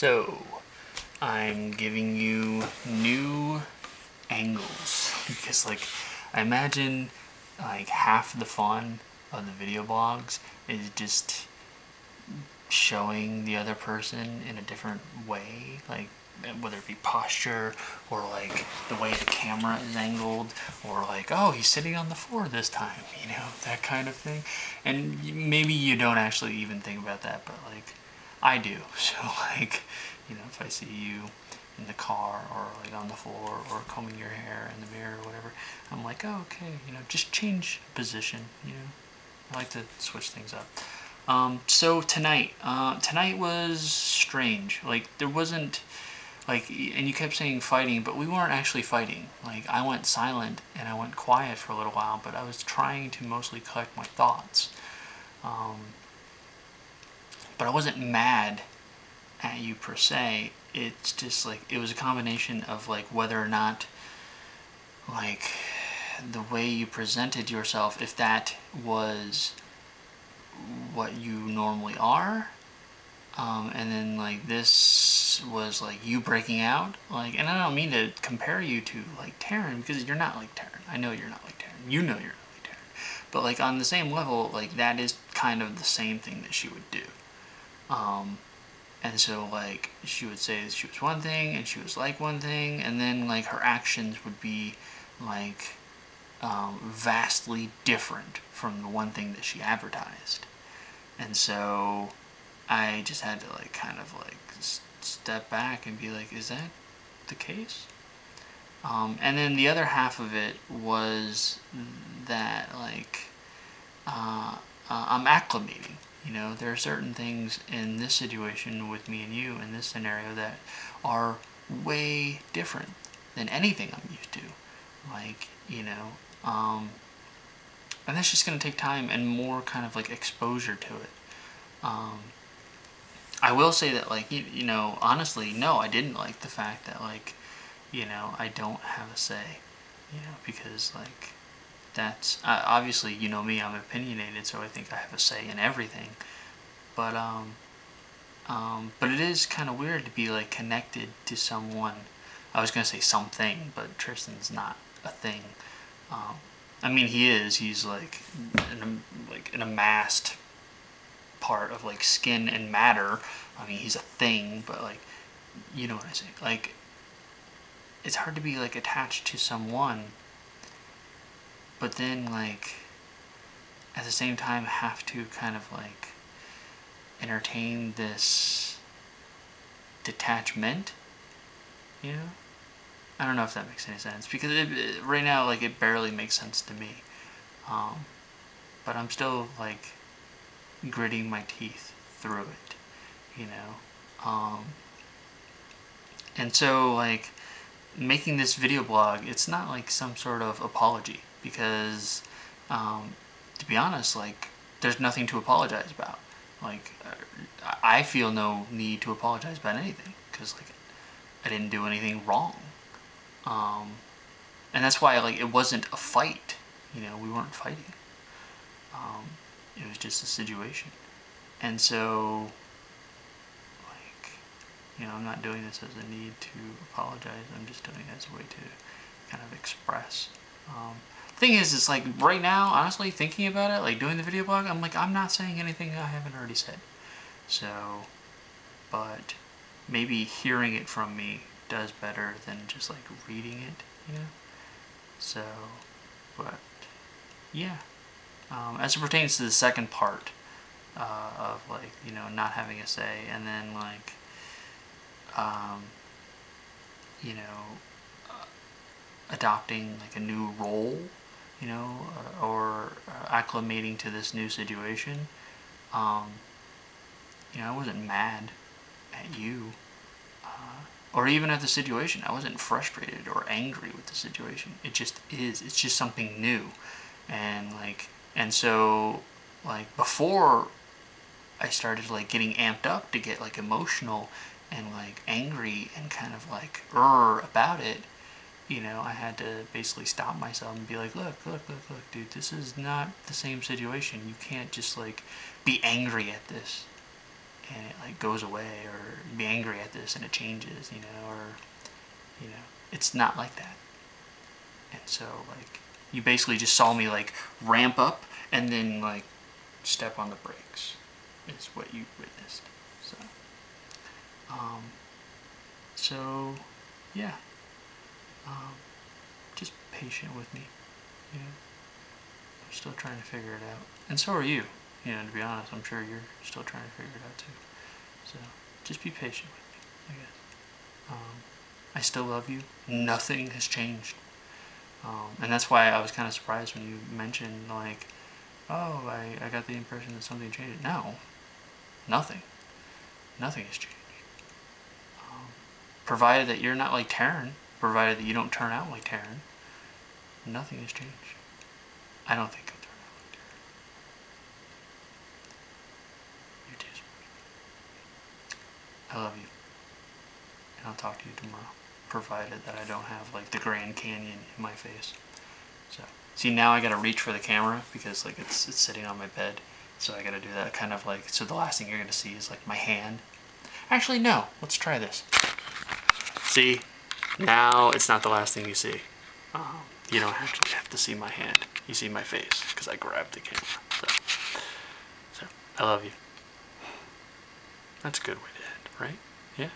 So, I'm giving you new angles because I imagine half the fun of the video blogs is just showing the other person in a different way, whether it be posture or the way the camera is angled, or oh, he's sitting on the floor this time, that kind of thing. And maybe you don't actually even think about that, but I do. So if I see you in the car or on the floor or combing your hair in the mirror or whatever, I'm like, oh, okay, just change position. I like to switch things up. So tonight was strange. There wasn't, and you kept saying fighting, but we weren't actually fighting. I went silent and I went quiet for a little while, but I was trying to mostly collect my thoughts. But I wasn't mad at you per se. It's just it was a combination of whether or not the way you presented yourself, if that was what you normally are, and then this was you breaking out, and I don't mean to compare you to Taryn, because you're not like Taryn. I know you're not like Taryn. You know you're not like Taryn. But on the same level, that is kind of the same thing that she would do. And so she would say that she was one thing and she was like one thing, and then her actions would be vastly different from the one thing that she advertised. And so I just had to kind of step back and be is that the case? And then the other half of it was that I'm acclimating. There are certain things in this situation with me and you in this scenario that are way different than anything I'm used to. And that's just going to take time and more kind of exposure to it. I will say that honestly, no, I didn't like the fact that I don't have a say, because that's obviously, me, I'm opinionated, so I think I have a say in everything. But it is kind of weird to be connected to someone. I was gonna say something, but Tristan's not a thing. I mean, he is. He's an amassed part of skin and matter. I mean, he's a thing, but you know what I say. It's hard to be attached to someone, but then at the same time have to kind of entertain this detachment. I don't know if that makes any sense, because right now it barely makes sense to me. But I'm still gritting my teeth through it, and so making this video blog, it's not some sort of apology, because to be honest, there's nothing to apologize about. I feel no need to apologize about anything, because I didn't do anything wrong. And that's why it wasn't a fight. We weren't fighting. It was just a situation. And so I'm not doing this as a need to apologize. I'm just doing it as a way to kind of express. Thing is, it's right now, honestly, thinking about it, doing the video blog, I'm not saying anything I haven't already said. So, but maybe hearing it from me does better than just reading it, So, but yeah. As it pertains to the second part of not having a say, and then adopting a new role, or acclimating to this new situation. I wasn't mad at you, or even at the situation. I wasn't frustrated or angry with the situation. It just is. It's just something new, and so before I started getting amped up to get emotional and angry and kind of about it, I had to basically stop myself and be look, dude, this is not the same situation. You can't just be angry at this and it goes away, or be angry at this and it changes, you know, or, you know, it's not like that. And so, like, you basically just saw me, like, ramp up and then, like, step on the brakes is what you witnessed. So, yeah, just patient with me, you know. I'm still trying to figure it out, and so are you. You know, to be honest, I'm sure you're still trying to figure it out too. So, just be patient with me, I guess. I still love you. Nothing has changed, and that's why I was kind of surprised when you mentioned, like, oh, I got the impression that something changed. No, nothing. Nothing has changed. Provided that you're not like Taryn, provided that you don't turn out like Taryn, nothing has changed. I don't think you'll turn out like Taryn. You're too smart. I love you. And I'll talk to you tomorrow, provided that I don't have like the Grand Canyon in my face. So, see, now I gotta reach for the camera because like it's sitting on my bed. So I gotta do that kind of like, so the last thing you're gonna see is like my hand. Actually, no, let's try this. See, now it's not the last thing you see. You don't actually have to see my hand. You see my face because I grabbed the camera. So, I love you. That's a good way to end, right? Yeah?